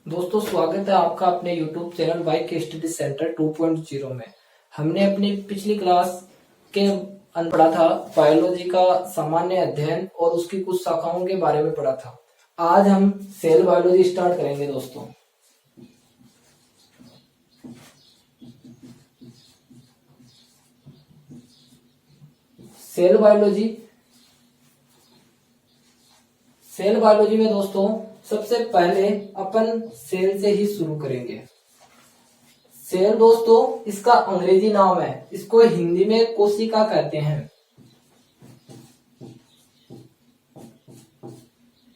दोस्तों स्वागत है आपका अपने YouTube चैनल वाई के स्टडी सेंटर 2.0 में। हमने अपनी पिछली क्लास के अंदर पढ़ा था बायोलॉजी का सामान्य अध्ययन और उसकी कुछ शाखाओं के बारे में पढ़ा था। आज हम सेल बायोलॉजी स्टार्ट करेंगे दोस्तों। सेल बायोलॉजी में दोस्तों सबसे पहले अपन सेल से ही शुरू करेंगे। सेल दोस्तों इसका अंग्रेजी नाम है, इसको हिंदी में कोशिका कहते हैं।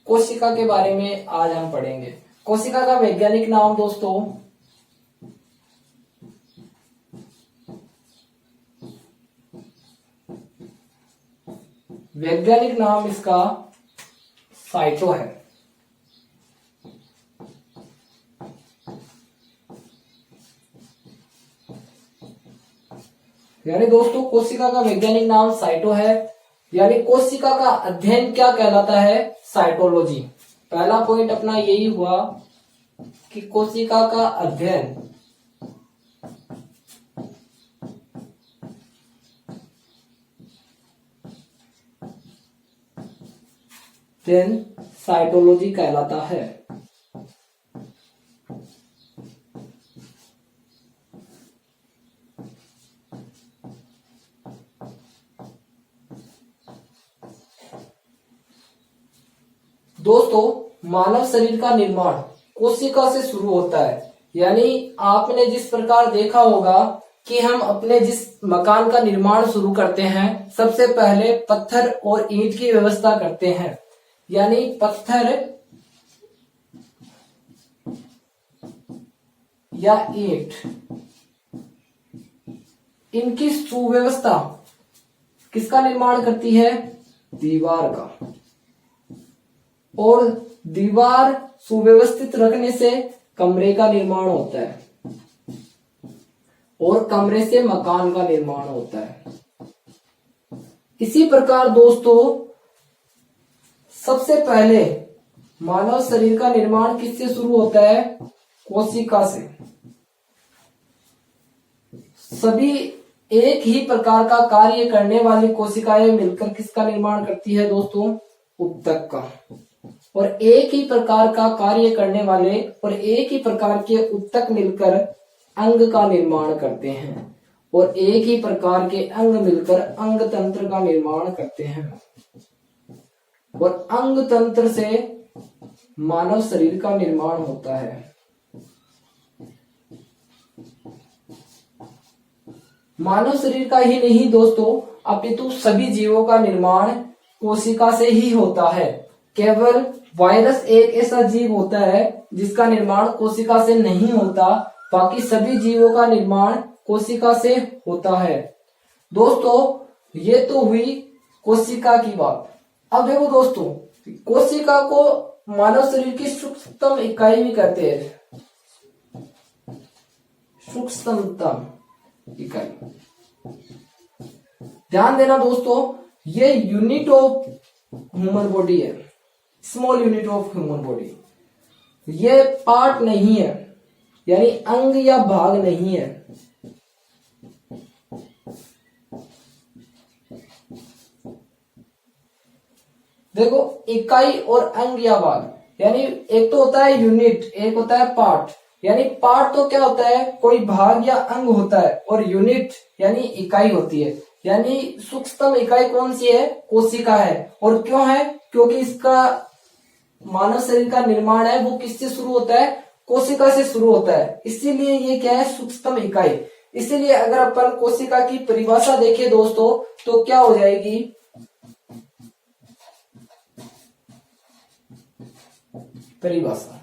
कोशिका के बारे में आज हम पढ़ेंगे। कोशिका का वैज्ञानिक नाम दोस्तों इसका साइटो है। यानी दोस्तों कोशिका का वैज्ञानिक नाम साइटो है। यानी कोशिका का अध्ययन क्या कहलाता है? साइटोलॉजी। पहला पॉइंट अपना यही हुआ कि कोशिका का अध्ययन साइटोलॉजी कहलाता है। दोस्तों मानव शरीर का निर्माण कोशिका से शुरू होता है। यानी आपने जिस प्रकार देखा होगा कि हम अपने जिस मकान का निर्माण शुरू करते हैं सबसे पहले पत्थर और ईंट की व्यवस्था करते हैं। यानी पत्थर या ईंट इनकी सुव्यवस्था किसका निर्माण करती है? दीवार का। और दीवार सुव्यवस्थित रखने से कमरे का निर्माण होता है और कमरे से मकान का निर्माण होता है। इसी प्रकार दोस्तों सबसे पहले मानव शरीर का निर्माण किससे शुरू होता है? कोशिका से। सभी एक ही प्रकार का कार्य करने वाली कोशिकाएं मिलकर किसका निर्माण करती है दोस्तों? ऊतक का। और एक ही प्रकार का कार्य करने वाले और एक ही प्रकार के ऊतक मिलकर अंग का निर्माण करते हैं और एक ही प्रकार के अंग मिलकर अंग तंत्र का निर्माण करते हैं। और अंग तंत्र से मानव शरीर का निर्माण होता है। मानव शरीर का ही नहीं दोस्तों अपितु सभी जीवों का निर्माण कोशिका से ही होता है। केवल वायरस एक ऐसा जीव होता है जिसका निर्माण कोशिका से नहीं होता, बाकी सभी जीवों का निर्माण कोशिका से होता है। दोस्तों ये तो हुई कोशिका की बात। अब देखो दोस्तों कोशिका को मानव शरीर की सूक्ष्मतम इकाई भी कहते हैं। सूक्ष्मतम इकाई। ध्यान देना दोस्तों ये यूनिट ऑफ ह्यूमन बॉडी है, small unit of human body. ये पार्ट नहीं है, यानी अंग या भाग नहीं है। देखो इकाई और अंग या भाग, यानी एक तो होता है यूनिट, एक होता है पार्ट। यानी पार्ट तो क्या होता है? कोई भाग या अंग होता है, और यूनिट यानी इकाई होती है। यानी सूक्ष्मतम इकाई कौन सी है? कोशिका है। और क्यों है? क्योंकि इसका मानव शरीर का निर्माण है वो किससे शुरू होता है? कोशिका से शुरू होता है। इसीलिए ये क्या है? सूक्ष्मतम इकाई। इसीलिए अगर अपन कोशिका की परिभाषा देखें दोस्तों तो क्या हो जाएगी? परिभाषा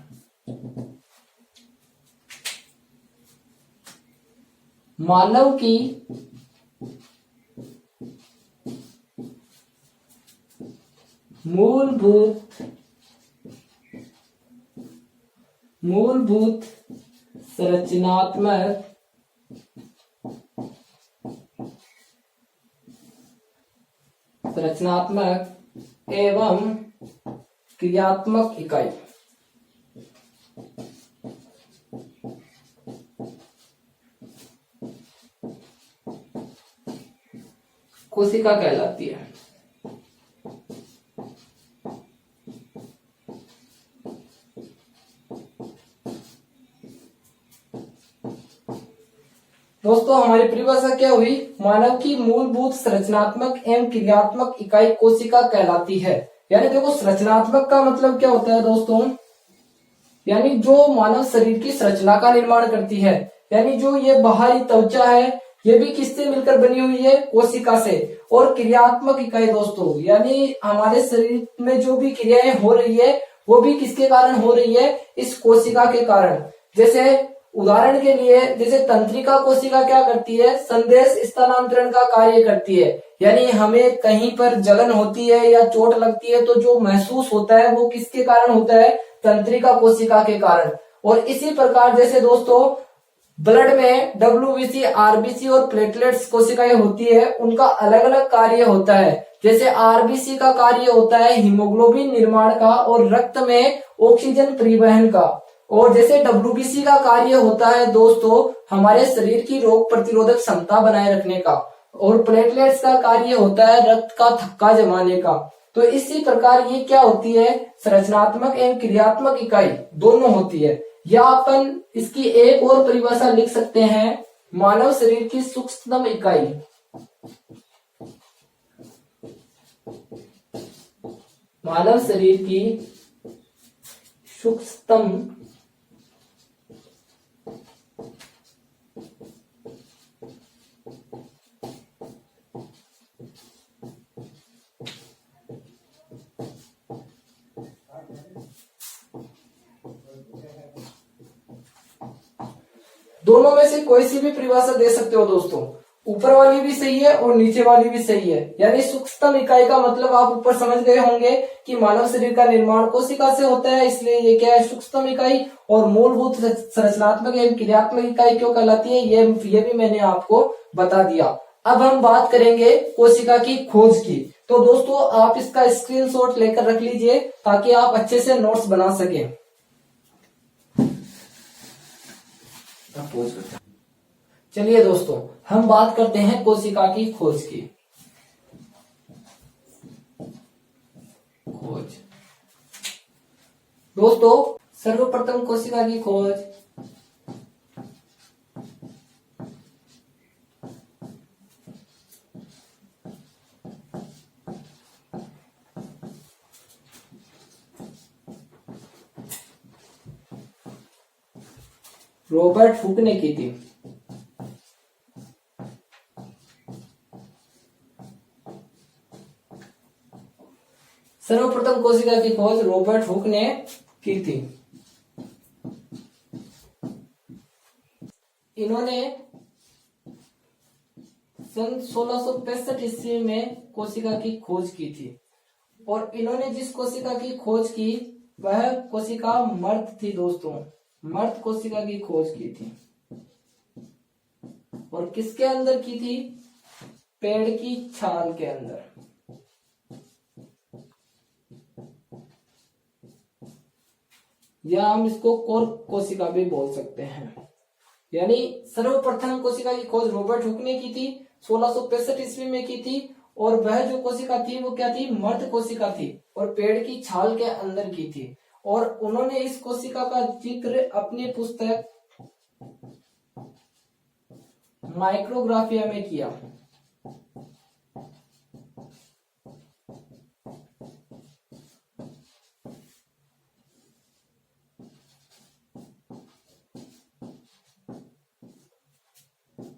मानव की मूलभूत संरचनात्मक एवं क्रियात्मक इकाई। कोशिका कहलाती है। दोस्तों हमारी परिभाषा क्या हुई, मानव की मूलभूत संरचनात्मक एवं क्रियात्मक इकाई कोशिका कहलाती है। यानी देखो संरचनात्मक का मतलब क्या होता है दोस्तों, यानी जो मानव शरीर की संरचना का निर्माण करती है। यानी जो ये बाहरी त्वचा है ये भी किससे मिलकर बनी हुई है, कोशिका से। और क्रियात्मक इकाई दोस्तों यानी हमारे शरीर में जो भी क्रियाएं हो रही है वो भी किसके कारण हो रही है, इस कोशिका के कारण। जैसे उदाहरण के लिए जैसे तंत्रिका कोशिका क्या करती है, संदेश स्थानांतरण का कार्य करती है। यानी हमें कहीं पर जलन होती है या चोट लगती है तो जो महसूस होता है वो किसके कारण होता है, तंत्रिका कोशिका के कारण। और इसी प्रकार जैसे दोस्तों ब्लड में डब्ल्यूबीसी, आरबीसी और प्लेटलेट्स कोशिकाएं होती है, उनका अलग अलग कार्य होता है। जैसे आरबीसी का कार्य होता है हीमोग्लोबिन निर्माण का और रक्त में ऑक्सीजन परिवहन का। और जैसे डब्ल्यूबीसी का कार्य होता है दोस्तों हमारे शरीर की रोग प्रतिरोधक क्षमता बनाए रखने का। और प्लेटलेट्स का कार्य होता है रक्त का थक्का जमाने का। तो इसी प्रकार ये क्या होती है, संरचनात्मक एवं क्रियात्मक इकाई दोनों होती है। या अपन इसकी एक और परिभाषा लिख सकते हैं, मानव शरीर की सूक्ष्मतम इकाई। मानव शरीर की सूक्ष्मतम दोनों में से कोई सी भी परिभाषा दे सकते हो दोस्तों, ऊपर वाली भी सही है और नीचे वाली भी सही है। यानी सूक्ष्मतम इकाई का मतलब आप ऊपर समझ गए होंगे कि मानव शरीर का निर्माण कोशिका से होता है, इसलिए ये क्या है, सूक्ष्मतम इकाई। और मूलभूत संरचनात्मक एवं क्रियात्मक इकाई क्यों कहलाती है ये भी मैंने आपको बता दिया। अब हम बात करेंगे कोशिका की खोज की। तो दोस्तों आप इसका स्क्रीनशॉट लेकर रख लीजिए ताकि आप अच्छे से नोट्स बना सकें। चलिए दोस्तों हम बात करते हैं कोशिका की खोज की। खोज दोस्तों सर्वप्रथम कोशिका की खोज रॉबर्ट हुक ने की थी। सर्वप्रथम कोशिका की खोज रॉबर्ट हुक ने की थी। इन्होंने सन 1665 ईस्वी में कोशिका की खोज की थी। और इन्होंने जिस कोशिका की खोज की वह कोशिका मर्द थी दोस्तों, मर्द कोशिका की खोज की थी। और किसके अंदर की थी, पेड़ की छाल के अंदर। या हम इसको कोर्क कोशिका भी बोल सकते हैं। यानी सर्वप्रथम कोशिका की खोज रॉबर्ट हुक ने की थी, 1665 ईस्वी में की थी। और वह जो कोशिका थी वो क्या थी, मर्द कोशिका थी और पेड़ की छाल के अंदर की थी। और उन्होंने इस कोशिका का जिक्र अपनी पुस्तक माइक्रोग्राफिया में किया।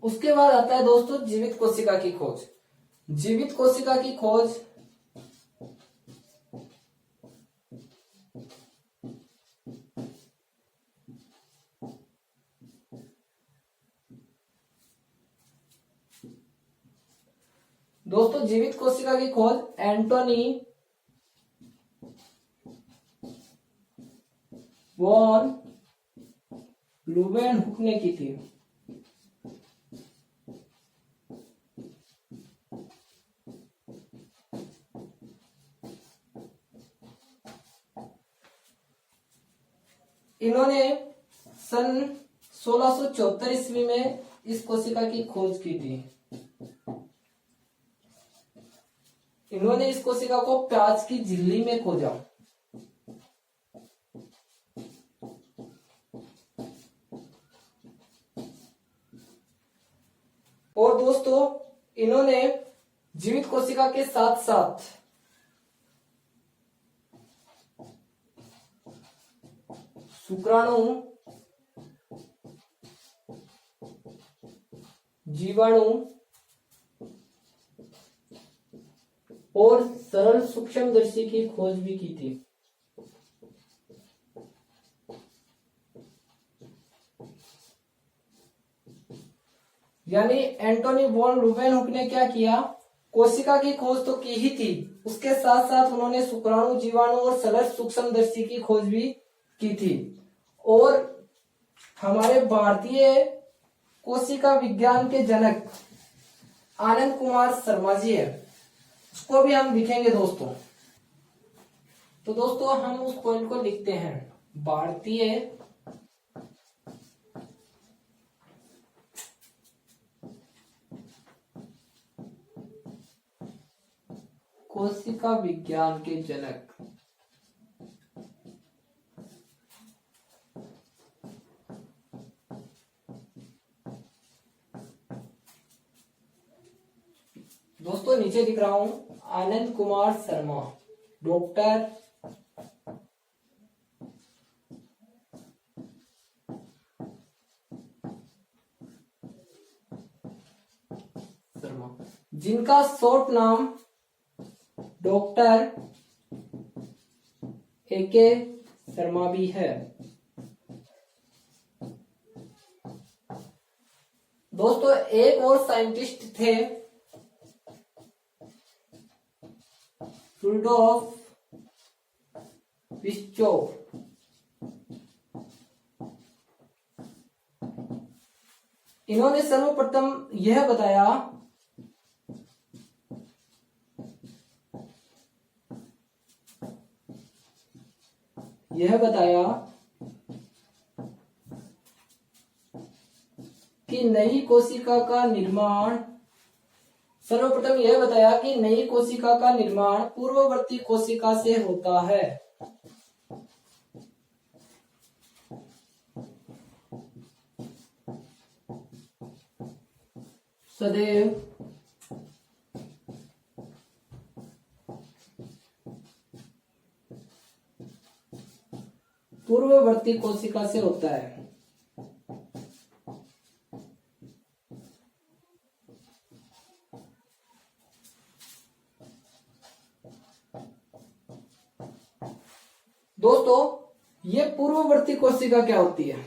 उसके बाद आता है दोस्तों जीवित कोशिका की खोज। जीवित कोशिका की खोज दोस्तों जीवित कोशिका की खोज एंटोनी वॉन लुवेनहुक ने की थी। इन्होंने सन 1674 ईस्वी में इस कोशिका की खोज की थी। इन्होंने इस कोशिका को प्याज की झिल्ली में खोजा। और दोस्तों इन्होंने जीवित कोशिका के साथ साथ शुक्राणु, जीवाणु और सरल सूक्ष्मदर्शी की खोज भी की थी। यानी एंटोनी वॉन लुवेनहुक ने क्या किया, कोशिका की खोज तो की ही थी, उसके साथ साथ उन्होंने शुक्राणु, जीवाणु और सरल सूक्ष्मदर्शी की खोज भी की थी। और हमारे भारतीय कोशिका विज्ञान के जनक आनंद कुमार शर्मा जी है, उसको भी हम लिखेंगे दोस्तों। तो दोस्तों हम उस पॉइंट को लिखते हैं, भारतीय कोशिका विज्ञान के जनक दोस्तों नीचे लिख रहा हूं, आनंद कुमार शर्मा, डॉक्टर शर्मा, जिनका शॉर्ट नाम डॉक्टर ए.के. शर्मा भी है। दोस्तों एक और साइंटिस्ट थे, रुडोल्फ विर्चोव। इन्होंने सर्वप्रथम यह बताया कि नई कोशिका का निर्माण पूर्ववर्ती कोशिका से होता है। सदैव पूर्ववर्ती कोशिका से होता है। दोस्तों ये पूर्ववर्ती कोशिका क्या होती है,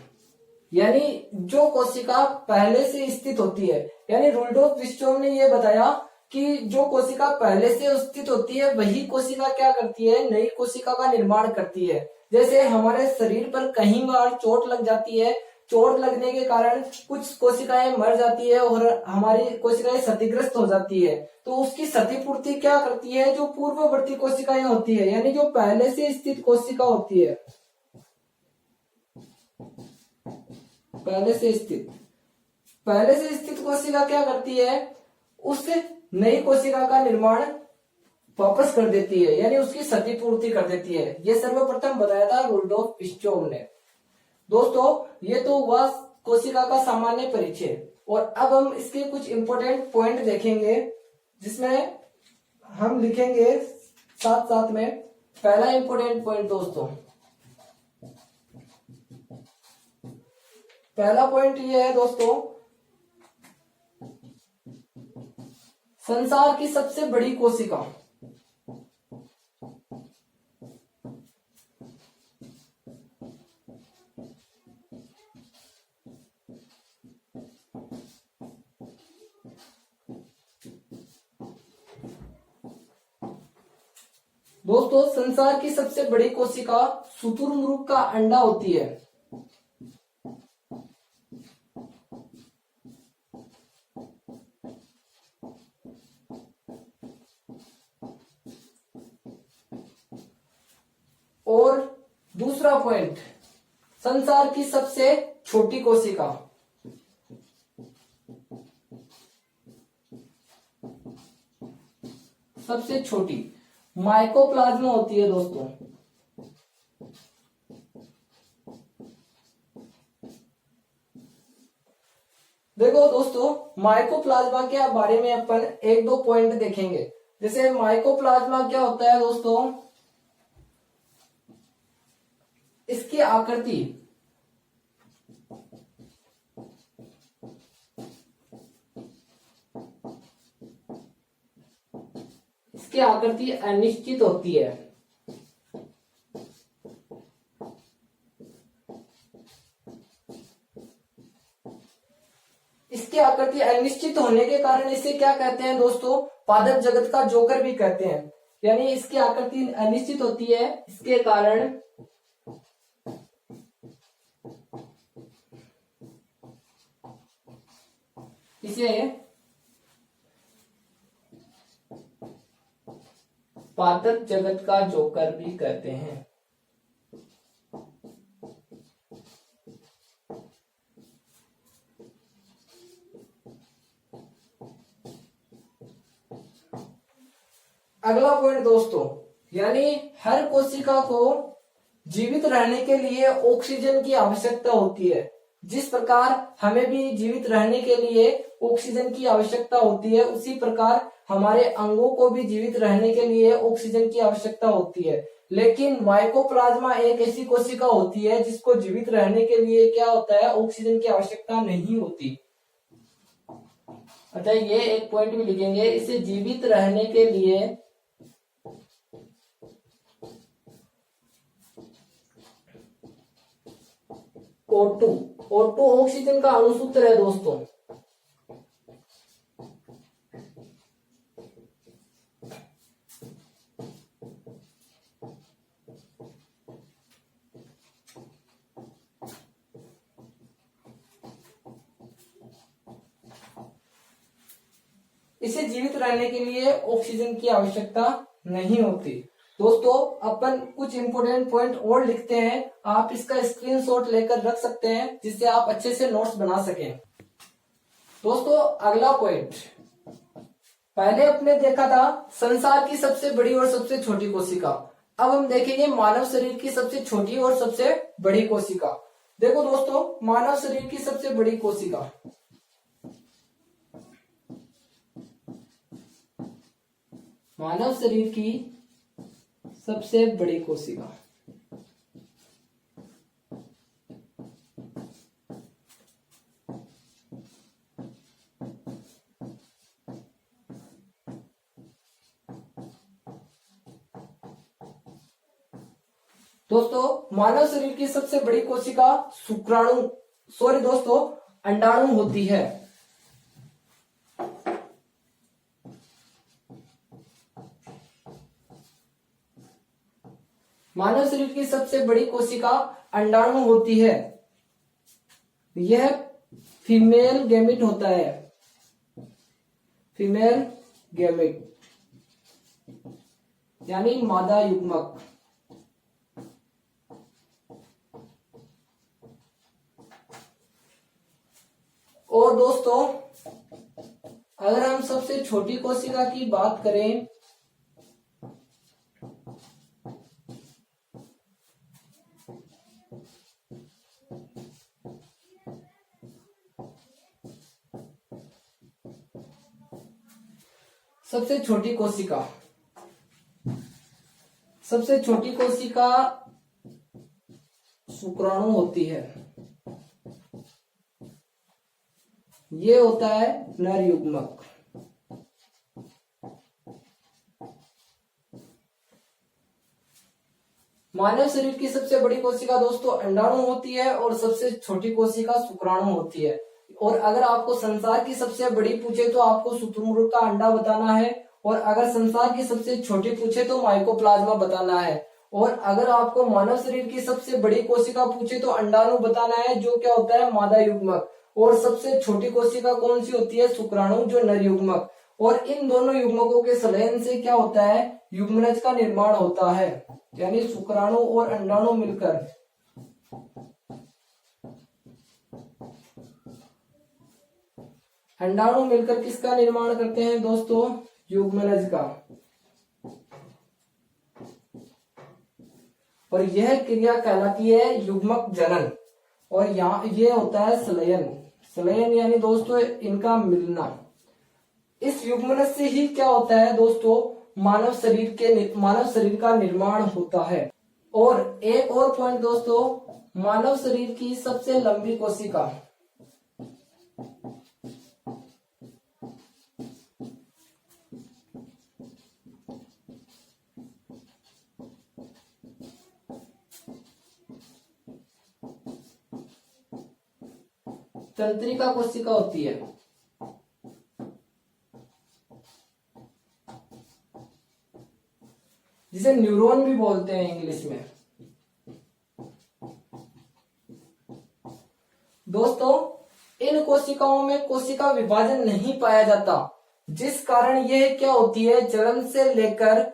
यानी जो कोशिका पहले से स्थित होती है। यानी रुडोल्फ विर्चोव ने यह बताया कि जो कोशिका पहले से स्थित होती है वही कोशिका क्या करती है, नई कोशिका का निर्माण करती है। जैसे हमारे शरीर पर कहीं बार चोट लग जाती है, चोट लगने के कारण कुछ कोशिकाएं मर जाती है और हमारी कोशिकाएं क्षतिग्रस्त हो जाती है, तो उसकी क्षतिपूर्ति क्या करती है, जो पूर्ववर्ती कोशिकाएं होती है, यानी जो पहले से स्थित कोशिका होती है, पहले से स्थित कोशिका क्या करती है, उस नई कोशिका का निर्माण वापस कर देती है, यानी उसकी क्षतिपूर्ति कर देती है। यह सर्वप्रथम बताया था रुडोल्फ विर्चोव ने। दोस्तों ये तो हुआ कोशिका का सामान्य परिचय, और अब हम इसके कुछ इंपॉर्टेंट पॉइंट देखेंगे, जिसमें हम लिखेंगे साथ साथ में। पहला इंपॉर्टेंट पॉइंट दोस्तों, पहला पॉइंट ये है दोस्तों, संसार की सबसे बड़ी कोशिका। दोस्तों संसार की सबसे बड़ी कोशिका शुतुरमुर्ग का अंडा होती है। और दूसरा पॉइंट, संसार की सबसे छोटी कोशिका। सबसे छोटी माइकोप्लाज्मा होती है दोस्तों। देखो दोस्तों, माइकोप्लाज्मा के बारे में अपन एक दो पॉइंट देखेंगे। जैसे माइकोप्लाज्मा क्या होता है दोस्तों, इसकी आकृति अनिश्चित होती है। इसकी आकृति अनिश्चित होने के कारण इसे क्या कहते हैं दोस्तों, पादप जगत का जोकर भी कहते हैं। यानी इसकी आकृति अनिश्चित होती है, इसके कारण इसे पादप जगत का जोकर भी कहते हैं। अगला पॉइंट दोस्तों, यानी हर कोशिका को जीवित रहने के लिए ऑक्सीजन की आवश्यकता होती है। जिस प्रकार हमें भी जीवित रहने के लिए ऑक्सीजन की आवश्यकता होती है, उसी प्रकार हमारे अंगों को भी जीवित रहने के लिए ऑक्सीजन की आवश्यकता होती है। लेकिन माइकोप्लाज्मा एक ऐसी कोशिका होती है जिसको जीवित रहने के लिए क्या होता है, ऑक्सीजन की आवश्यकता नहीं होती। अच्छा, ये एक पॉइंट भी लिखेंगे, इसे जीवित रहने के लिए O2 ऑक्सीजन का अणुसूत्र है दोस्तों। इसे जीवित रहने के लिए ऑक्सीजन की आवश्यकता नहीं होती। दोस्तों, अपन कुछ इंपोर्टेंट पॉइंट और लिखते हैं, आप इसका स्क्रीनशॉट लेकर रख सकते हैं जिससे आप अच्छे से नोट्स बना सकें। दोस्तों, अगला पॉइंट, पहले अपने देखा था संसार की सबसे बड़ी और सबसे छोटी कोशिका। अब हम देखेंगे मानव शरीर की सबसे छोटी और सबसे बड़ी कोशिका। देखो दोस्तों, मानव शरीर की सबसे बड़ी कोशिका, मानव शरीर की सबसे बड़ी कोशिका दोस्तों, मानव शरीर की सबसे बड़ी कोशिका अंडाणु होती है। मानव शरीर की सबसे बड़ी कोशिका अंडाणु होती है। यह फीमेल गैमेट होता है, फीमेल गैमेट यानी मादा युग्मक। और दोस्तों, अगर हम सबसे छोटी कोशिका की बात करें सबसे छोटी कोशिका शुक्राणु होती है। ये होता है नर युग्मक। मानव शरीर की सबसे बड़ी कोशिका दोस्तों अंडाणु होती है और सबसे छोटी कोशिका शुक्राणु होती है। और अगर आपको संसार की सबसे बड़ी पूछे तो आपको शुतुरमुर्ग का अंडा बताना है, और अगर संसार की सबसे छोटी पूछे तो माइकोप्लाज्मा बताना है। और अगर आपको मानव शरीर की सबसे बड़ी कोशिका पूछे तो अंडाणु बताना है, जो क्या होता है मादा युग्मक। और सबसे छोटी कोशिका कौन सी होती है, शुक्राणु, जो नर युग्मक। और इन दोनों युग्मकों के संलयन से क्या होता है, युग्मनज का निर्माण होता है। यानी शुक्राणु और अंडाणु मिलकर किसका निर्माण करते हैं दोस्तों, युग्मनज का। और यह क्रिया कहलाती है युग्मक जनन। और यहाँ ये होता है संलयन। संलयन यानी दोस्तों इनका मिलना। इस युग्मन से ही क्या होता है दोस्तों, मानव शरीर का निर्माण होता है। और एक और पॉइंट दोस्तों, मानव शरीर की सबसे लंबी कोशिका तंत्रिका कोशिका होती है। जिसे न्यूरॉन भी बोलते हैं इंग्लिश में। दोस्तों इन कोशिकाओं में कोशिका विभाजन नहीं पाया जाता, जिस कारण यह क्या होती है, जन्म से लेकर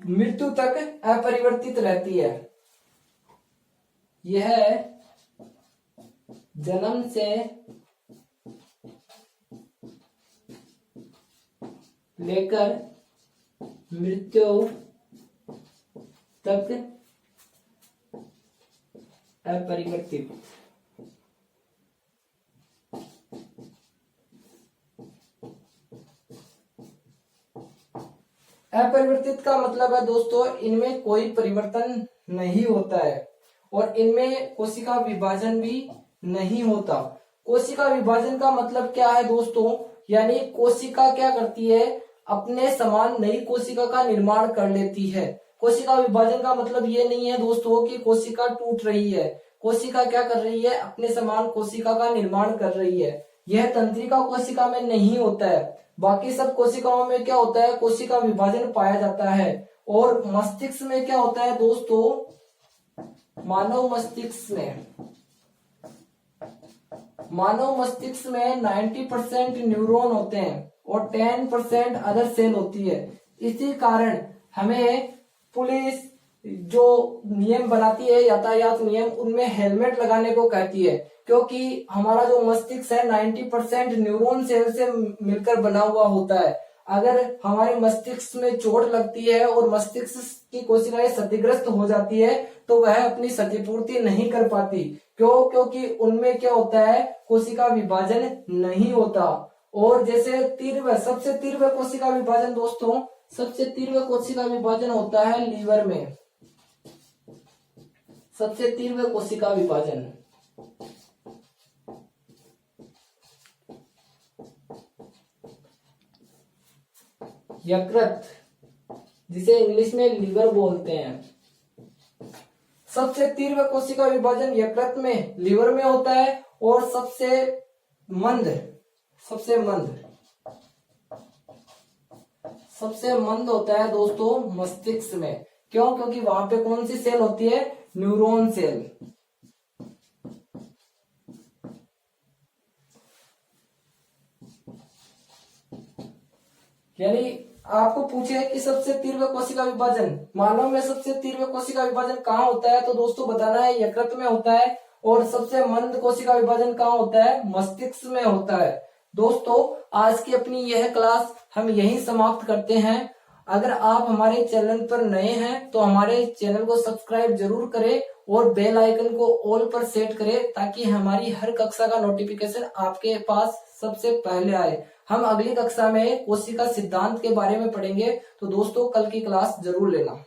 मृत्यु तक अपरिवर्तित रहती है। यह जन्म से लेकर मृत्यु तक अपरिवर्तित। अपरिवर्तित का मतलब है दोस्तों इनमें कोई परिवर्तन नहीं होता है और इनमें कोशिका विभाजन भी नहीं होता। कोशिका विभाजन का मतलब क्या है दोस्तों, यानी कोशिका क्या करती है, अपने समान नई कोशिका का निर्माण कर लेती है। कोशिका विभाजन का मतलब ये नहीं है दोस्तों कि कोशिका टूट रही है। कोशिका क्या कर रही है, अपने समान कोशिका का निर्माण कर रही है। यह तंत्रिका कोशिका में नहीं होता है। बाकी सब कोशिकाओं में क्या होता है, कोशिका विभाजन पाया जाता है। और मस्तिष्क में क्या होता है दोस्तों, मानव मस्तिष्क में 90% न्यूरॉन होते हैं और 10% अदर सेल होती है। इसी कारण हमें पुलिस जो नियम बनाती है, यातायात नियम, उनमें हेलमेट लगाने को कहती है, क्योंकि हमारा जो मस्तिष्क है 90% न्यूरॉन सेल से मिलकर बना हुआ होता है। अगर हमारे मस्तिष्क में चोट लगती है और मस्तिष्क की कोशिकाएं क्षतिग्रस्त हो जाती है तो वह अपनी क्षतिपूर्ति नहीं कर पाती। क्योंकि उनमें क्या होता है, कोशिका विभाजन नहीं होता। और जैसे सबसे तीव्र कोशिका विभाजन दोस्तों, सबसे तीव्र कोशिका विभाजन होता है लीवर में। सबसे तीव्र कोशिका विभाजन यकृत, जिसे इंग्लिश में लीवर बोलते हैं। सबसे तीव्र कोशिका विभाजन यकृत में, लीवर में होता है। और सबसे मंद होता है दोस्तों मस्तिष्क में। क्यों? क्योंकि वहां पे कौन सी सेल होती है, न्यूरॉन सेल। यानी आपको पूछे कि सबसे तीव्र कोशिका विभाजन, मानव में सबसे तीव्र कोशिका विभाजन कहाँ होता है, तो दोस्तों बताना है यकृत में होता है। और सबसे मंद कोशिका विभाजन कहाँ होता है, मस्तिष्क में होता है। दोस्तों आज की अपनी यह क्लास हम यहीं समाप्त करते हैं। अगर आप हमारे चैनल पर नए हैं तो हमारे चैनल को सब्सक्राइब जरूर करें और बेल आइकन को ऑल पर सेट करें, ताकि हमारी हर कक्षा का नोटिफिकेशन आपके पास सबसे पहले आए। हम अगली कक्षा में कोशिका सिद्धांत के बारे में पढ़ेंगे, तो दोस्तों कल की क्लास जरूर लेना।